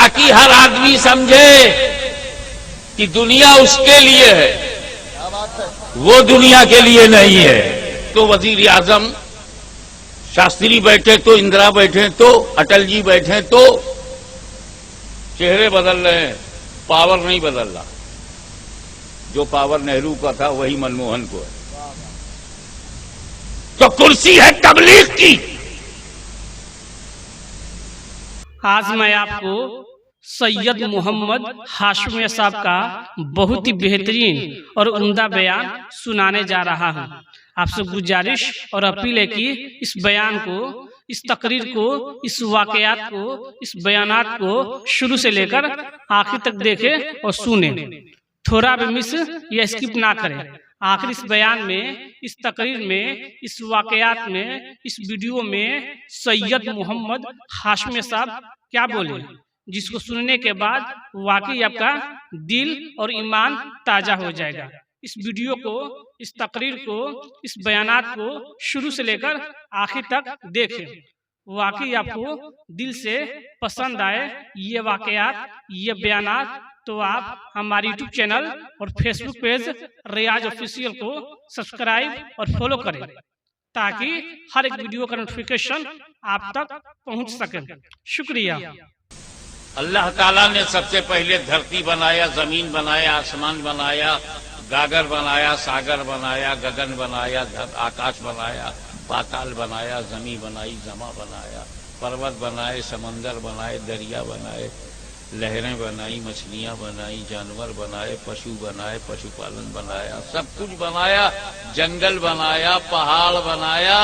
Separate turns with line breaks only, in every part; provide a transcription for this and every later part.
تاکہ ہر آدمی سمجھے کہ دنیا اس کے لیے ہے، وہ دنیا کے لیے نہیں ہے۔ تو وزیر اعظم شاستری بیٹھے تو اندرا بیٹھے تو اٹل جی بیٹھے تو چہرے بدل رہے ہیں، پاور نہیں بدل رہا۔ جو پاور نہرو کا تھا وہی منموہن کو ہے۔ تو کرسی ہے تبلیغ کی۔
آج میں آپ کو سید محمد ہاشمی صاحب کا بہت ہی بہترین اور عمدہ بیان سنانے جا رہا ہوں۔ آپ سے گزارش اور اپیل ہے کہ اس بیان کو، اس تقریر کو، اس واقعات کو، اس بیانات کو شروع سے لے کر آخر تک دیکھیں اور سنیں، تھوڑا بھی مس یا اسکپ نہ کریں۔ آخر اس بیان میں، اس تقریر میں، اس واقعات میں، اس ویڈیو میں سید محمد ہاشمی صاحب کیا بولے، جس کو سننے کے بعد واقعی آپ کا دل اور ایمان تازہ ہو جائے گا۔ اس ویڈیو کو، اس تقریر کو، اس بیانات کو شروع سے لے کر آخر تک دیکھیں، واقعی آپ کو دل سے پسند آئے یہ واقعات، یہ بیانات، تو آپ ہماری یوٹیوب چینل اور فیس بک پیج ریاض آفیشیل کو سبسکرائب اور فالو کریں تاکہ ہر ایک ویڈیو کا نوٹیفیکیشن آپ تک پہنچ سکے۔ شکریہ۔
اللہ تعالیٰ نے سب سے پہلے دھرتی بنایا، زمین بنایا، آسمان بنایا، گاگر بنایا، ساگر بنایا، گگن بنایا، آکاش بنایا، پاتال بنایا، زمین بنائی، زما بنایا، پروت بنائے، سمندر بنائے، دریا بنائے، لہریں بنائی، مچھلیاں بنائی، جانور بنائے، پشو بنائے، پشو پالن بنایا، سب کچھ بنایا، جنگل بنایا، پہاڑ بنایا،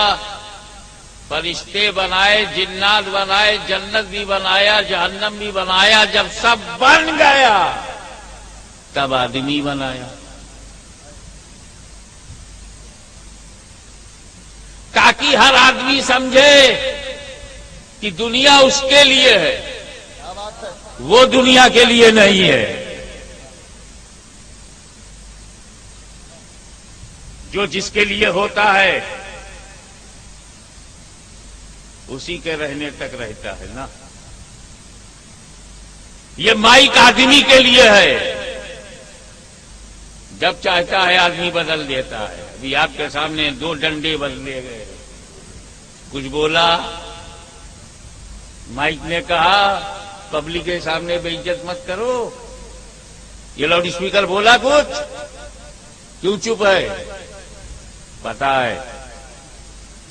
فرشتے بنائے، جنات بنائے، جنت بھی بنایا، جہنم بھی بنایا۔ جب سب بن گیا تب آدمی بنایا، تاکہ ہر آدمی سمجھے کہ دنیا اس کے لیے ہے، وہ دنیا کے لیے نہیں ہے۔ جو جس کے لیے ہوتا ہے اسی کے رہنے تک رہتا ہے نا۔ یہ مائک آدمی کے لیے ہے، جب چاہتا ہے آدمی بدل دیتا ہے۔ ابھی آپ کے سامنے 2 ڈنڈے بدلے گئے، کچھ بولا، مائک نے کہا پبلک کے سامنے بے عزت مت کرو۔ یہ لاؤڈ اسپیکر بولا کچھ، کیوں چپ ہے؟ پتا ہے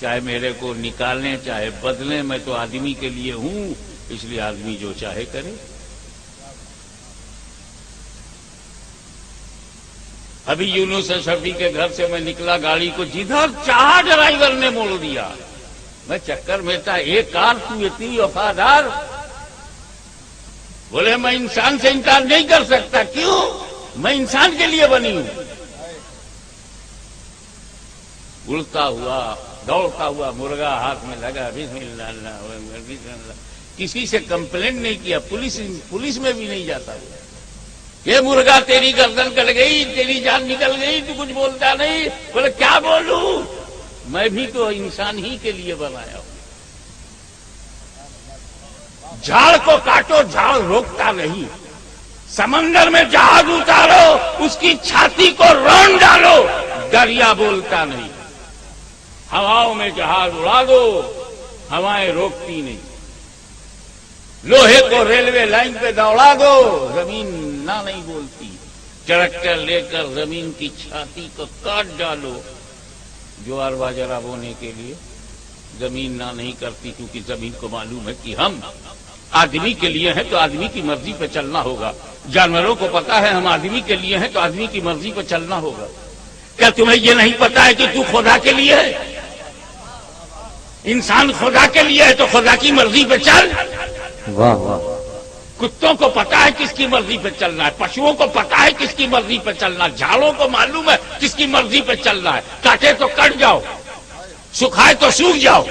چاہے میرے کو نکالیں چاہے بدلیں، میں تو آدمی کے لیے ہوں، اس لیے آدمی جو چاہے کرے۔ ابھی یونس شفیع کے گھر سے میں نکلا، گاڑی کو جدھر چاہا ڈرائیور نے موڑ دیا۔ میں چکر میں تھا، ایک کار تو اتنی وفادار، بولے میں انسان سے انکار نہیں کر سکتا۔ کیوں؟ میں انسان کے لیے بنی ہوں۔ اڑتا ہوا، دوڑتا ہوا مرغا ہاتھ میں لگا، بسم اللہ اللہ بسم اللہ۔ کسی سے کمپلین نہیں کیا، پولیس میں بھی نہیں جاتا ہوا۔ یہ مرغا تیری گردن کٹ گئی، تیری جان نکل گئی، تو کچھ بولتا نہیں۔ بولے کیا بولوں، میں بھی تو انسان ہی کے لیے بنایا ہوں۔ جھاڑ کو کاٹو، جھاڑ روکتا نہیں۔ سمندر میں جہاز اتارو، اس کی چھاتی کو رون ڈالو، دریا بولتا نہیں۔ ہواؤں میں جہاز اڑا دو، ہوائیں روکتی نہیں۔ لوہے کو ریلوے لائن پہ دوڑا دو، زمین نہ نہیں بولتی۔ ٹریکٹر لے کر زمین کی چھاتی کو کاٹ ڈالو، جوار باجرہ بونے کے لیے زمین نہ نہیں کرتی، کیونکہ زمین کو معلوم ہے کہ ہم آدمی کے لیے ہیں تو آدمی کی مرضی پہ چلنا ہوگا۔ جانوروں کو پتا ہے ہم آدمی کے لیے ہیں تو آدمی کی مرضی پہ چلنا ہوگا۔ کیا تمہیں یہ نہیں پتا ہے کہ تو خدا کے لیے ہے؟ انسان خدا کے لیے ہے تو خدا کی مرضی پہ چل۔
واہ واہ۔
کتوں کو پتا ہے کس کی مرضی پہ چلنا ہے، پشوؤں کو پتا ہے کس کی مرضی پہ چلنا ہے، جھاڑوں کو معلوم ہے کس کی مرضی پہ چلنا ہے۔ کاٹے تو کٹ جاؤ، سکھائے تو سوکھ جاؤ،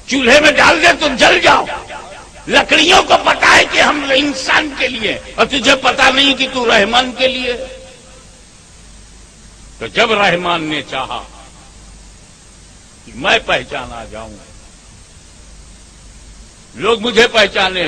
چولہے میں ڈال دے تو جل جاؤ۔ لکڑیوں کو پتا ہے کہ ہم انسان کے لیے، اور تجھے پتا نہیں کہ تو رحمان کے لیے۔ تو جب رحمان نے چاہا کہ میں پہچانا جاؤں، لوگ مجھے پہچانے،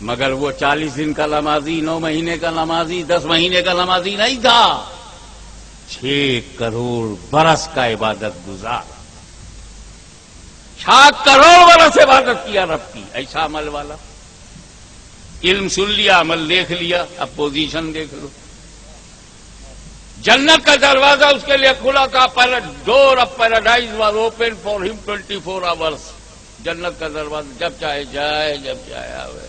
مگر وہ 40 دن کا نمازی، 9 مہینے کا نمازی، 10 مہینے کا نمازی نہیں تھا، 6 کروڑ برس کا عبادت گزار، 6 کروڑ برس عبادت کیا رب کی، ایسا عمل والا۔ علم سن لیا، عمل دیکھ لیا، اب پوزیشن دیکھ لو۔ جنت کا دروازہ اس کے لیے کھلا تھا، ڈور of paradise was open for ہم 24 آورس۔ جنت کا دروازہ جب چاہے جائے، جب چاہے آئے۔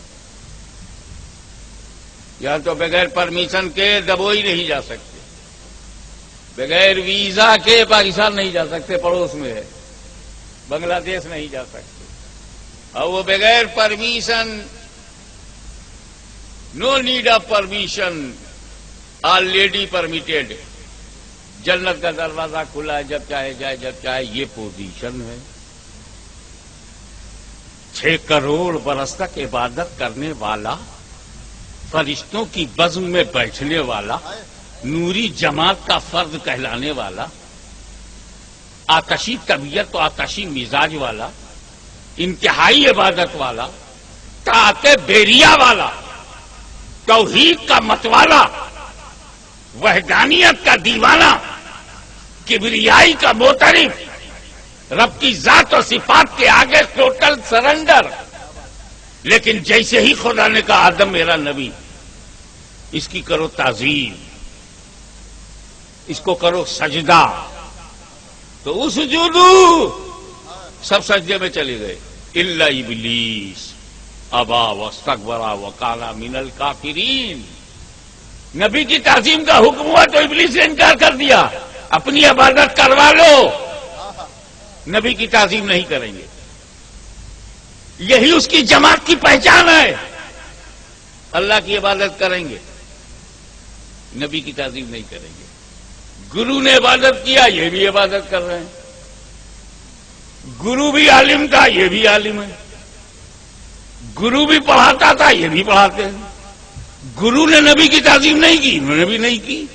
یہاں تو بغیر پرمیشن کے دبوئی نہیں جا سکتے، بغیر ویزا کے پاکستان نہیں جا سکتے، پڑوس میں ہے، بنگلہ دیش نہیں جا سکتے، اور وہ بغیر permission, no need of permission, already permitted. جنت کا دروازہ کھلا ہے، جب چاہے جائے، جب چاہے۔ یہ پوزیشن ہے۔ 6 کروڑ برس تک عبادت کرنے والا، فرشتوں کی بزم میں بیٹھنے والا، نوری جماعت کا فرد کہلانے والا، آتشی طبیعت و آتشی مزاج والا، انتہائی عبادت والا، طاعت بیریا والا، توحید کا متوالا، وحدانیت کا دیوانہ، کبریائی کا معترف، رب کی ذات و صفات کے آگے ٹوٹل سرنڈر۔ لیکن جیسے ہی خدا نے کہا آدم میرا نبی، اس کی کرو تعظیم، اس کو کرو سجدہ، تو اس سجودو سب سجدے میں چلے گئے، الا ابلیس ابا واستکبر وکان من الکافرین۔ نبی کی تعظیم کا حکم ہوا تو ابلیس نے انکار کر دیا، اپنی عبادت کروا لو، نبی کی تعظیم نہیں کریں گے۔ یہی اس کی جماعت کی پہچان ہے، اللہ کی عبادت کریں گے، نبی کی تعظیم نہیں کریں گے۔ گرو نے عبادت کیا، یہ بھی عبادت کر رہے ہیں۔ گرو بھی عالم تھا، یہ بھی عالم ہے۔ گرو بھی پڑھاتا تھا، یہ بھی پڑھاتے ہیں۔ گرو نے نبی کی تعظیم نہیں کی، انہوں نے بھی نہیں کی،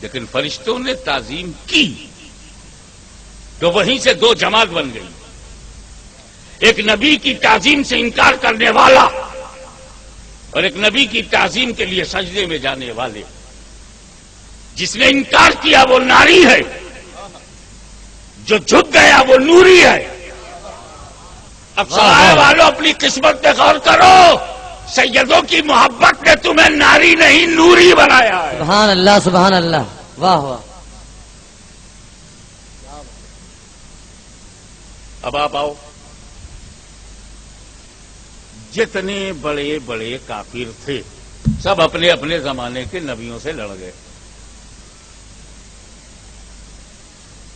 لیکن فرشتوں نے تعظیم کی، تو وہیں سے 2 جماعت بن گئی، ایک نبی کی تعظیم سے انکار کرنے والا اور ایک نبی کی تعظیم کے لیے سجدے میں جانے والے۔ جس نے انکار کیا وہ ناری ہے، جو جھک گیا وہ نوری ہے۔ اب سرائے والوں اپنی قسمت پہ غور کرو، سیدوں کی محبت نے تمہیں ناری نہیں نوری بنایا ہے۔
سبحان اللہ، سبحان اللہ، واہ واہ۔
اب آپ آؤ، جتنے بڑے بڑے کافر تھے سب اپنے اپنے زمانے کے نبیوں سے لڑ گئے۔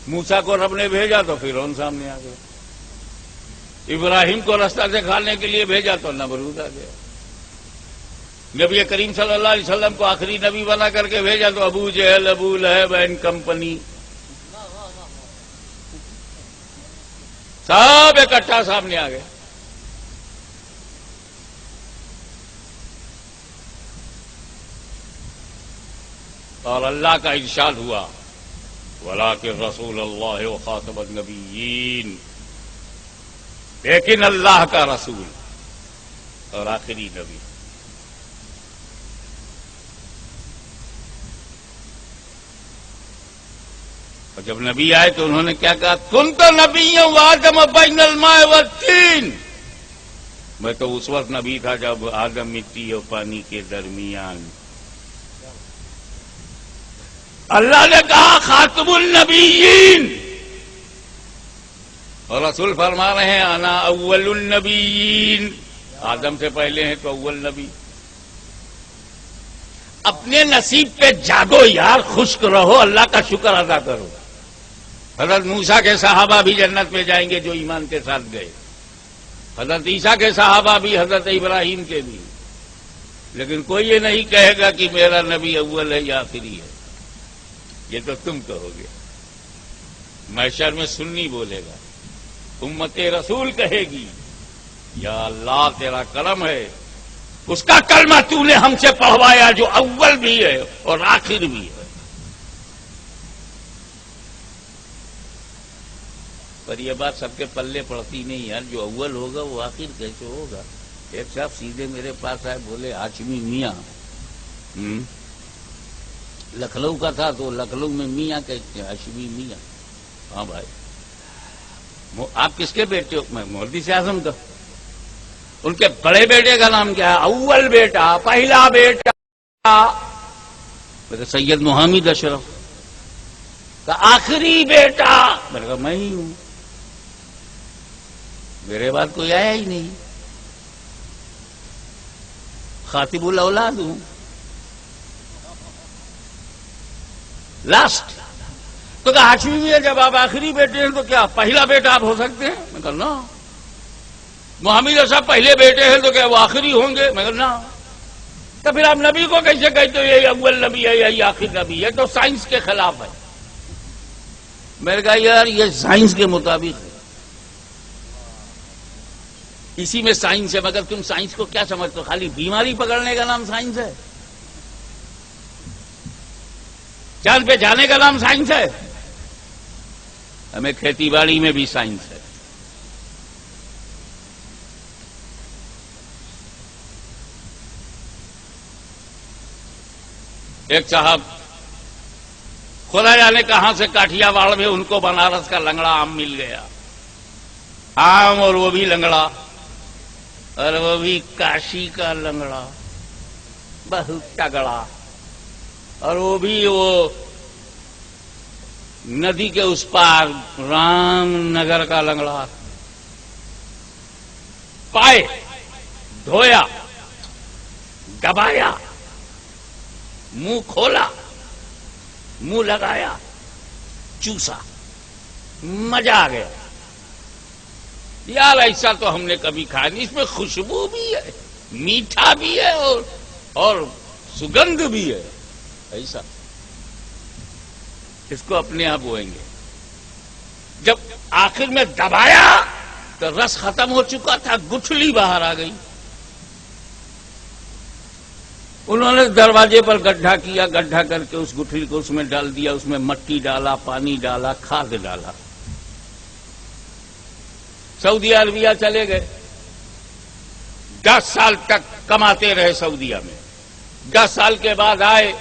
موسیٰ کو رب نے بھیجا تو فرعون سامنے آ گیا، ابراہیم کو رستہ دکھانے کے لیے بھیجا تو نمرود آ گیا، نبی کریم صلی اللہ علیہ وسلم کو آخری نبی بنا کر کے بھیجا تو ابو جہل، ابو لہب اینڈ کمپنی سب اکٹھا سامنے آ گئے۔ اور اللہ کا ارشاد ہوا، وَلَٰكِن رسول اللہ وخاتم النبیین، لیکن اللہ کا رسول اور آخری نبی۔ اور جب نبی آئے تو انہوں نے کیا کہا؟ كُنتُ نَبِيًّا وَآدَمَ بَيْنَ الْمَاءِ وَالطِّينِ، میں تو اس وقت نبی تھا جب آدم مٹی اور پانی کے درمیان۔ اللہ نے کہا خاتم النبیین، اور رسول فرما رہے ہیں انا اول النبیین، آدم سے پہلے ہیں تو اول نبی۔ اپنے نصیب پہ جاگو یار، خشک رہو، اللہ کا شکر ادا کرو۔ حضرت موسیٰ کے صحابہ بھی جنت میں جائیں گے جو ایمان کے ساتھ گئے، حضرت عیسیٰ کے صحابہ بھی، حضرت ابراہیم کے بھی، لیکن کوئی یہ نہیں کہے گا کہ میرا نبی اول ہے یا آخری ہے، یہ تو تم کہو گے۔ محشر میں سنی بولے گا، امت رسول کہے گی یا اللہ تیرا کرم ہے، اس کا کلمہ تو نے ہم سے پڑھوایا جو اول بھی ہے اور آخر بھی ہے۔ پر یہ بات سب کے پلے پڑتی نہیں یار، جو اول ہوگا وہ آخر کیسے ہوگا؟ ایک صاحب سیدھے میرے پاس آئے، بولے ہاشمی میاں، لکھنؤ کا تھا تو لکھنؤ میں میاں کہتے ہیں، ہاشمی میاں۔ ہاں بھائی، آپ کس کے بیٹے ہو؟ میں مولوی سے اعظم کا۔ ان کے بڑے بیٹے کا نام کیا ہے؟ اول بیٹا، پہلا بیٹا میرے سید محمد اشرف کا، آخری بیٹا میں نے کہا میں ہی ہوں، میرے بعد کوئی آیا ہی نہیں، خاطب الاولاد ہوں، لاسٹ۔ تو کہا ہاشمی بھی ہے، جب آپ آخری بیٹے ہیں تو کیا پہلا بیٹا آپ ہو سکتے ہیں؟ میں کہا نا۔ محمد صاحب پہلے بیٹے ہیں تو کیا وہ آخری ہوں گے؟ میں کہا نا۔ تو پھر آپ نبی کو کیسے کہتے ہو یہ اول نبی ہے یا یہ آخر نبی ہے؟ تو سائنس کے خلاف ہے۔ میں نے کہا یار یہ سائنس کے مطابق ہے، اسی میں سائنس ہے، مگر تم سائنس کو کیا سمجھتے ہو؟ خالی بیماری پکڑنے کا نام سائنس ہے؟ چاند پہ جانے کا نام سائنس ہے؟ ہمیں کھیتی باڑی میں بھی سائنس ہے۔ ایک صاحب خدا جانے کہاں سے کاٹھیا واڑ میں ان کو بنارس کا لنگڑا آم مل گیا، آم، اور وہ بھی لنگڑا، اور وہ بھی کاشی کا لنگڑا، بہت تگڑا، اور وہ بھی وہ ندی کے اس پار رام نگر کا لنگڑا۔ پائے، دھویا، دبایا، منہ کھولا، منہ لگایا، چوسا، مزہ آ گیا۔ یار ایسا تو ہم نے کبھی کھایا نہیں، اس میں خوشبو بھی ہے، میٹھا بھی ہے، اور سگندھ بھی ہے، ایسا اس کو اپنے آپ ہوئیں گے۔ جب آخر میں دبایا تو رس ختم ہو چکا تھا، گٹھلی باہر آ گئی۔ انہوں نے دروازے پر گڈھا کیا، گڈھا کر کے اس گٹھلی کو اس میں ڈال دیا، اس میں مٹی ڈالا، پانی ڈالا، کھاد ڈالا۔ سعودی عربیہ چلے گئے، 10 سال تک کماتے رہے سعودیہ میں۔ 10 سال کے بعد آئے،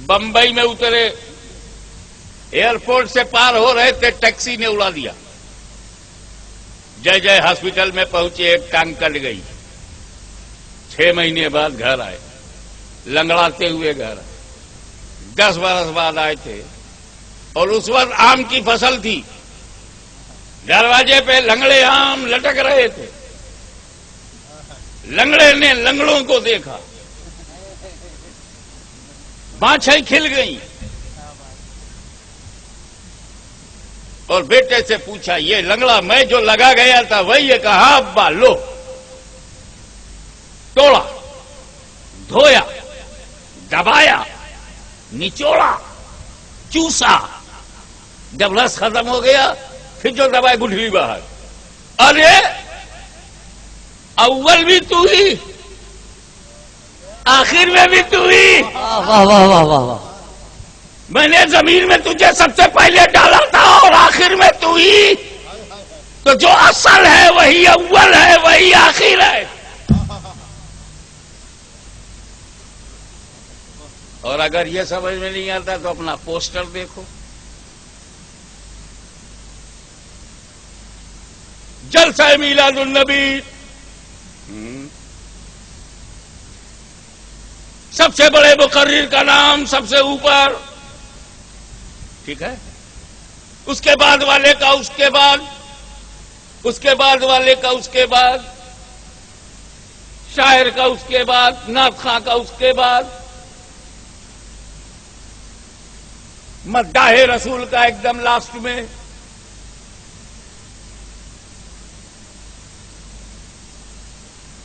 بمبئی میں اترے، ایئرپورٹ سے پار ہو رہے تھے، ٹیکسی نے اڑا دیا۔ جے جے ہاسپٹل میں پہنچے، ایک ٹانگ کٹ گئی۔ 6 مہینے بعد گھر آئے، لنگڑاتے ہوئے گھر آئے۔ 10 برس بعد آئے تھے، اور اس وقت آم کی فصل تھی، دروازے پہ لنگڑے آم لٹک رہے تھے۔ لنگڑے نے لنگڑوں کو دیکھا، بانچھیں کھل گئیں، اور بیٹے سے پوچھا یہ لنگڑا میں جو لگا گیا تھا وہی ہے؟ کہا ابا، لو۔ توڑا، دھویا، دبایا، نچوڑا، چوسا، جب رس ختم ہو گیا پھر جو دبائے گٹھلی باہر۔ ارے اول بھی تو ہی، آخر میں بھی تو ہی،
واہ واہ واہ واہ واہ واہ۔
میں نے زمین میں تجھے سب سے پہلے ڈالا تھا، اور آخر میں تو ہی۔ تو جو اصل ہے وہی اول ہے، وہی آخر ہے۔ اور اگر یہ سمجھ میں نہیں آتا تو اپنا پوسٹر دیکھو، جلسہ میلاد النبی، سب سے بڑے مقرر کا نام سب سے اوپر، ٹھیک ہے، اس کے بعد والے کا اس کے بعد، اس کے بعد والے کا اس کے بعد، شاعر کا اس کے بعد، نعت خواں کا اس کے بعد، مداح رسول کا ایک دم لاسٹ میں۔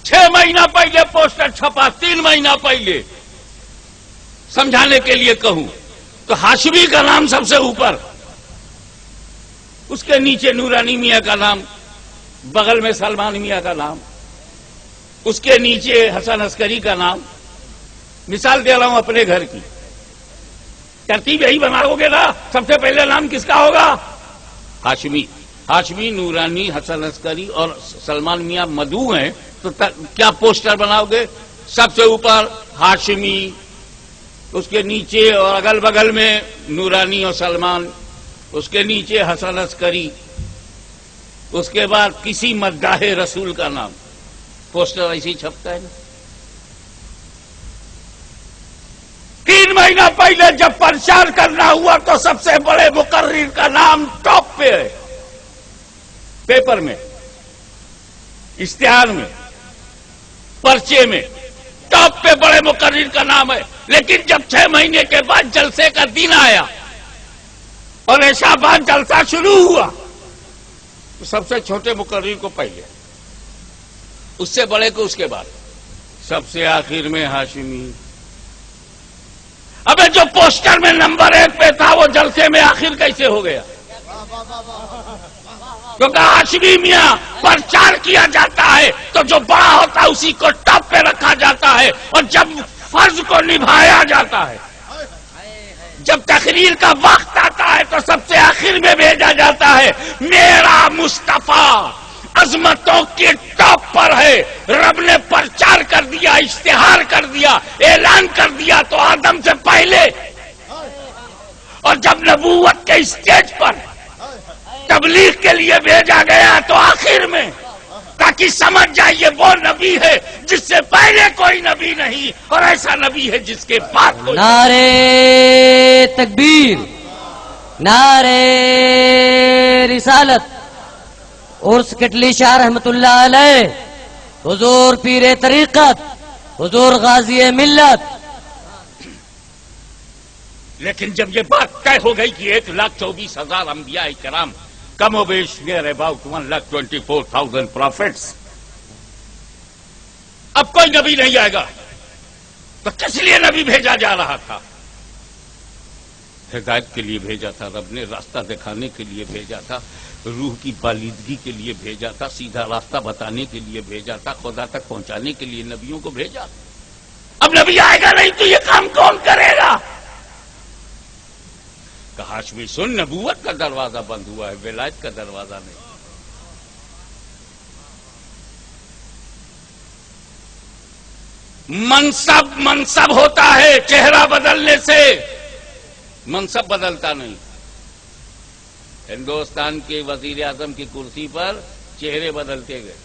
چھ مہینہ پہلے پوسٹر چھپا، 3 مہینہ پہلے، سمجھانے کے لیے کہوں تو ہاشمی کا نام سب سے اوپر، اس کے نیچے نورانی میاں کا نام، بغل میں سلمان میاں کا نام، اس کے نیچے حسن عسکری کا نام۔ مثال دے رہا ہوں اپنے گھر کی، ترتیب یہی بناؤ گے نا؟ سب سے پہلے نام کس کا ہوگا؟ ہاشمی. ہاشمی، نورانی، حسن عسکری اور سلمان میاں مدعو ہیں، تو کیا پوسٹر بناؤ گے؟ سب سے اوپر ہاشمی، اس کے نیچے اور اگل بغل میں نورانی اور سلمان، اس کے نیچے حسن عسکری، اس کے بعد کسی مداح رسول کا نام. پوسٹر ایسے ہی چھپتا ہے نا. 3 مہینہ پہلے جب پرچار کرنا ہوا تو سب سے بڑے مقرر کا نام ٹاپ پہ ہے، پیپر میں، اشتہار میں، پرچے میں ٹاپ پہ بڑے مقرر کا نام ہے. لیکن جب 6 مہینے کے بعد جلسے کا دن آیا اور ایسا بعد جلسہ شروع ہوا تو سب سے چھوٹے مقرر کو پہلے، اس سے بڑے کو اس کے بعد، سب سے آخر میں ہاشمی. ابے جو پوسٹر میں نمبر 1 پہ تھا وہ جلسے میں آخر کیسے ہو گیا؟ کیونکہ ہاشمی میاں پرچار کیا جاتا ہے تو جو بڑا ہوتا ہے اسی کو ٹاپ پہ رکھا جاتا ہے، اور جب فرض کو نبھایا جاتا ہے، جب تقریر کا وقت آتا ہے تو سب سے آخر میں بھیجا جاتا ہے. میرا مصطفیٰ عظمتوں کے ٹاپ پر ہے، رب نے پرچار کر دیا، اشتہار کر دیا، اعلان کر دیا تو آدم سے پہلے، اور جب نبوت کے اسٹیج پر تبلیغ کے لیے بھیجا گیا تو آخر میں، تاکہ سمجھ جائیے وہ نبی ہے جس سے پہلے کوئی نبی نہیں، اور ایسا نبی ہے جس کے بعد کوئی.
نعرے تکبیر، نعرے رسالت. عرس کٹلی شاہ رحمت اللہ علیہ، حضور پیر طریقت، حضور غازی ملت.
لیکن جب یہ بات طے ہو گئی کہ 1,24,000 انبیاء کرام، کم و بیش نیئر اباؤٹ 1,24,000 پروفیٹس، اب کوئی نبی نہیں آئے گا، تو کس لیے نبی بھیجا جا رہا تھا؟ ہدایت کے لیے بھیجا تھا رب نے، راستہ دکھانے کے لیے بھیجا تھا، روح کی بالیدگی کے لیے بھیجا تھا، سیدھا راستہ بتانے کے لیے بھیجا تھا، خدا تک پہنچانے کے لیے نبیوں کو بھیجا. اب نبی آئے گا نہیں تو یہ کام کون کرے گا؟ کہ ہاشمی سن، نبوت کا دروازہ بند ہوا ہے، ولایت کا دروازہ نہیں. منصب ہوتا ہے، چہرہ بدلنے سے منصب بدلتا نہیں. ہندوستان کے وزیر اعظم کی کرسی پر چہرے بدلتے گئے،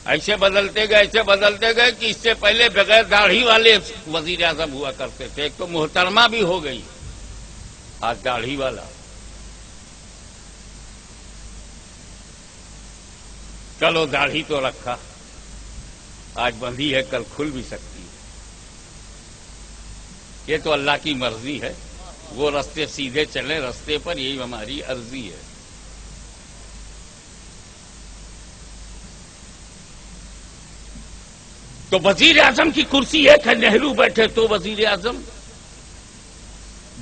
ایسے بدلتے گئے کہ اس سے پہلے بغیر داڑھی والے وزیر اعظم ہوا کرتے تھے. ایک تو محترمہ بھی ہو گئی، آج داڑھی والا. چلو داڑھی تو رکھا، آج بندھی ہے، کل کھل بھی سکتی ہے. یہ تو اللہ کی مرضی ہے، وہ رستے سیدھے چلے رستے پر، یہی ہماری عرضی ہے. تو وزیر اعظم کی کرسی ایک ہے، نہرو بیٹھے تو وزیر اعظم،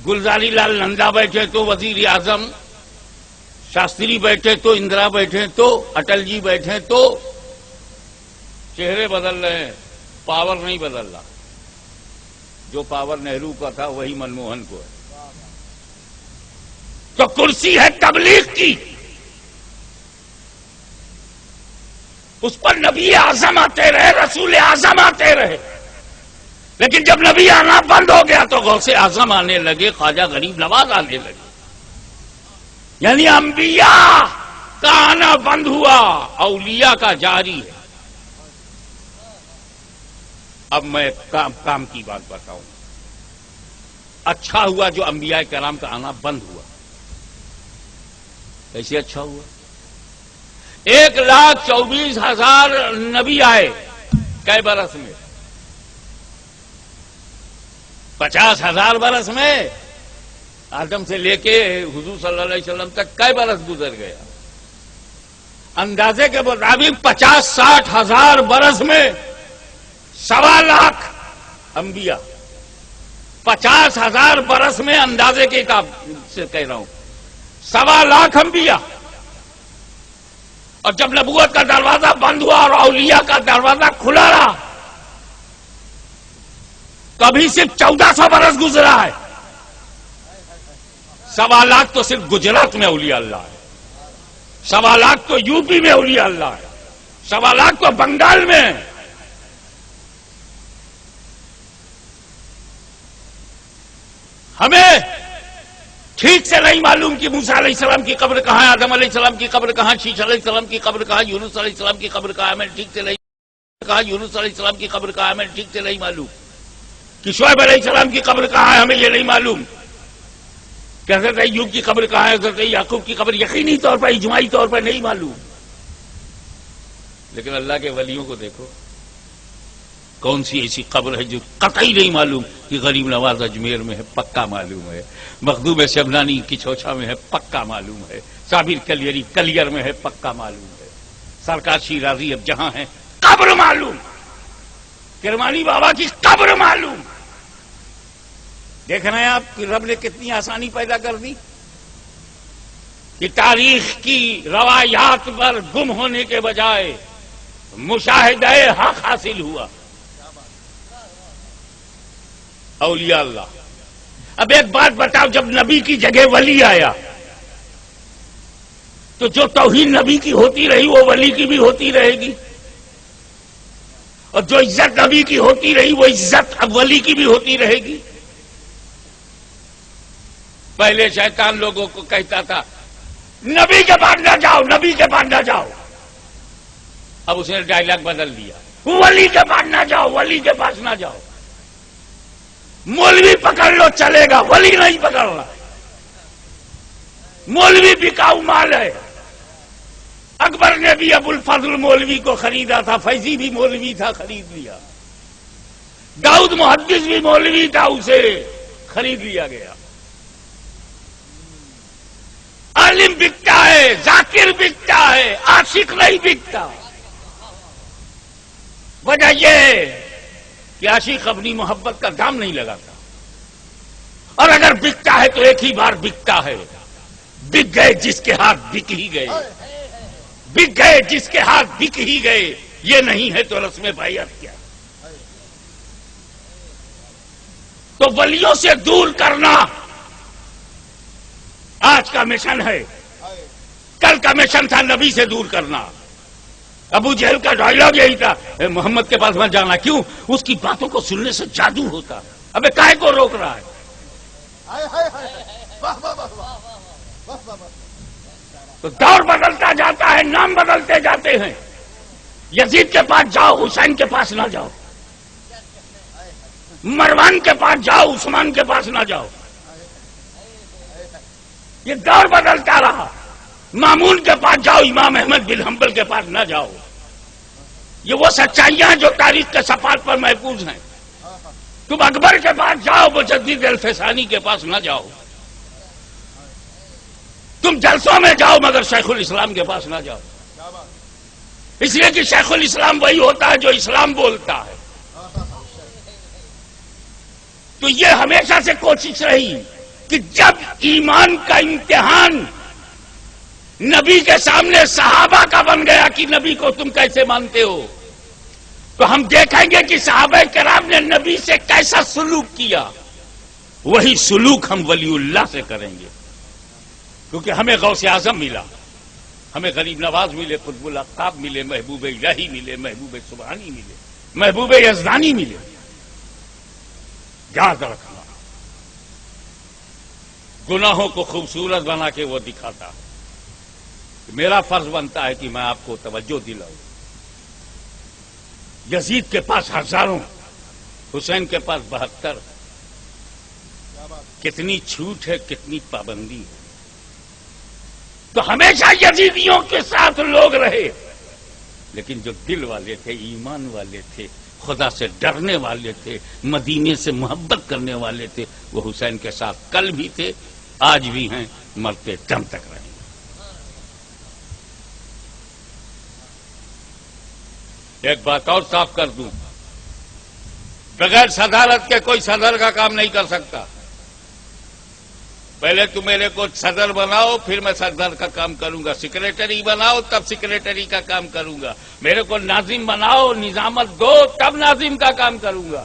گلزاری لال نندا بیٹھے تو وزیر اعظم، شاستری بیٹھے تو اندرا بیٹھے تو اٹل جی بیٹھے تو. چہرے بدل رہے ہیں، پاور نہیں بدل رہا. جو پاور نہرو کا تھا وہی منموہن کو ہے. تو کرسی ہے تبلیغ کی، اس پر نبی اعظم آتے رہے، رسول اعظم آتے رہے. لیکن جب نبی آنا بند ہو گیا تو غوث اعظم آنے لگے، خواجہ غریب نواز آنے لگے. یعنی انبیاء کا آنا بند ہوا، اولیاء کا جاری ہے. اب میں کام کی بات بتاؤں. اچھا ہوا جو انبیاء کرام کا آنا بند ہوا. کیسے اچھا ہوا؟ 1,24,000 نبی آئے کئی برس میں؟ 50,000 برس میں. آدم سے لے کے حضور صلی اللہ علیہ وسلم تک کئی برس گزر گیا؟ اندازے کے مطابق 50-60 ہزار برس میں 1.25 لاکھ انبیاء. 50,000 برس میں اندازے کے حساب سے کہہ رہا ہوں 1.25 لاکھ انبیاء. اور جب نبوت کا دروازہ بند ہوا اور اولیاء کا دروازہ کھلا رہا تو ابھی صرف 1400 برس گزرا ہے. 1.25 لاکھ تو صرف گجرات میں اولیاء اللہ ہے, 1.25 لاکھ تو یو پی میں اولیاء اللہ ہے, 1.25 لاکھ تو بنگال میں ہے. ہمیں ٹھیک سے نہیں معلوم کہ موسیٰ علیہ السلام کی قبر کہاں ہے, آدم علیہ السلام کی قبر کہاں, شیش علیہ السلام کی قبر کہاں, یونس علیہ السلام کی قبر کہاں, ہمیں ٹھیک سے نہیں کہا. یونس علیہ السلام کی قبر کہاں, ہمیں ٹھیک سے نہیں معلوم. کہ شعیب علیہ السلام کی قبر کہاں ہے, ہمیں یہ نہیں معلوم. کہ حضرت ایوب کی قبر کہاں ہے, حضرت یعقوب کی قبر یقینی طور پر, اجماعی طور پر نہیں معلوم. لیکن اللہ کے ولیوں کو دیکھو, کون سی ایسی قبر ہے جو قطعی نہیں معلوم کہ غریب نواز اجمیر میں ہے, پکا معلوم ہے. مخدوم شبنانی کی چھوچا میں ہے, پکا معلوم ہے. صابر کلیری کلیر میں ہے, پکا معلوم ہے. سرکار شیرازی اب جہاں ہے قبر معلوم, کرمانی بابا کی قبر معلوم. دیکھ رہے ہیں آپ کہ رب نے کتنی آسانی پیدا کر دی کہ تاریخ کی روایات پر گم ہونے کے بجائے مشاہدہ حق حاصل ہوا. اولیاء اللہ. اب ایک بات بتاؤ, جب نبی کی جگہ ولی آیا تو جو توہین نبی کی ہوتی رہی وہ ولی کی بھی ہوتی رہے گی, اور جو عزت نبی کی ہوتی رہی وہ عزت اب ولی کی بھی ہوتی رہے گی. پہلے شیطان لوگوں کو کہتا تھا نبی کے پاس نہ جاؤ, نبی کے پاس نہ جاؤ. اب اس نے ڈائلاگ بدل دیا, ولی کے پاس نہ جاؤ, ولی کے پاس نہ جاؤ. مولوی پکڑ لو چلے گا, ولی نہیں پکڑنا. مولوی بکاؤ مال ہے. اکبر نے بھی ابو الفضل مولوی کو خریدا تھا, فیضی بھی مولوی تھا, خرید لیا. داؤد محدث بھی مولوی تھا, اسے خرید لیا گیا. عالم بکتا ہے, ذاکر بکتا ہے, عاشق نہیں بکتا. وجہ یہ ہے کہ عاشق اپنی محبت کا دام نہیں لگاتا, اور اگر بکتا ہے تو ایک ہی بار بکتا ہے. بک گئے جس کے ہاتھ بک ہی گئے, بک گئے جس کے ہاتھ بک ہی گئے. یہ نہیں ہے تو رسم بیعت کیا. تو ولیوں سے دور کرنا آج کا مشن ہے. کل کا مشن تھا نبی سے دور کرنا. ابو جہل کا ڈائلاگ یہی تھا, محمد کے پاس مت جانا. کیوں؟ اس کی باتوں کو سننے سے جادو ہوتا. ابے کاہے کو روک رہا ہے؟ تو دور بدلتا جاتا ہے, نام بدلتے جاتے ہیں. یزید کے پاس جاؤ, حسین کے پاس نہ جاؤ. مروان کے پاس جاؤ, عثمان کے پاس نہ جاؤ. یہ دور بدلتا رہا. مامون کے پاس جاؤ, امام احمد بن حنبل کے پاس نہ جاؤ. یہ وہ سچائیاں جو تاریخ کے صفحات پر محفوظ ہیں. تم اکبر کے پاس جاؤ, مجدد الفسانی کے پاس نہ جاؤ. تم جلسوں میں جاؤ مگر شیخ الاسلام کے پاس نہ جاؤ. اس لیے کہ شیخ الاسلام وہی ہوتا ہے جو اسلام بولتا ہے. تو یہ ہمیشہ سے کوشش رہی کہ جب ایمان کا امتحان نبی کے سامنے صحابہ کا بن گیا کہ نبی کو تم کیسے مانتے ہو, تو ہم دیکھیں گے کہ صحابہ کرام نے نبی سے کیسا سلوک کیا. وہی سلوک ہم ولی اللہ سے کریں گے. کیونکہ ہمیں غوث اعظم ملا, ہمیں غریب نواز ملے, قطب الاقطاب ملے, محبوب الہی ملے, محبوب سبحانی ملے, محبوب یزدانی ملے. یاد رکھنا, گناہوں کو خوبصورت بنا کے وہ دکھاتا. میرا فرض بنتا ہے کہ میں آپ کو توجہ دلاؤں. یزید کے پاس ہزاروں, حسین کے پاس 72. کتنی چھوٹ ہے, کتنی پابندی ہے. تو ہمیشہ یزیدیوں کے ساتھ لوگ رہے, لیکن جو دل والے تھے, ایمان والے تھے, خدا سے ڈرنے والے تھے, مدینے سے محبت کرنے والے تھے, وہ حسین کے ساتھ کل بھی تھے, آج بھی ہیں, مرتے دم تک رہیں. ایک بات اور صاف کر دوں, بغیر صدارت کے کوئی صدر کا کام نہیں کر سکتا. پہلے تو میرے کو صدر بناؤ, پھر میں صدر کا کام کروں گا. سیکریٹری بناؤ, تب سیکریٹری کا کام کروں گا. میرے کو ناظم بناؤ, نظامت دو, تب ناظم کا کام کروں گا.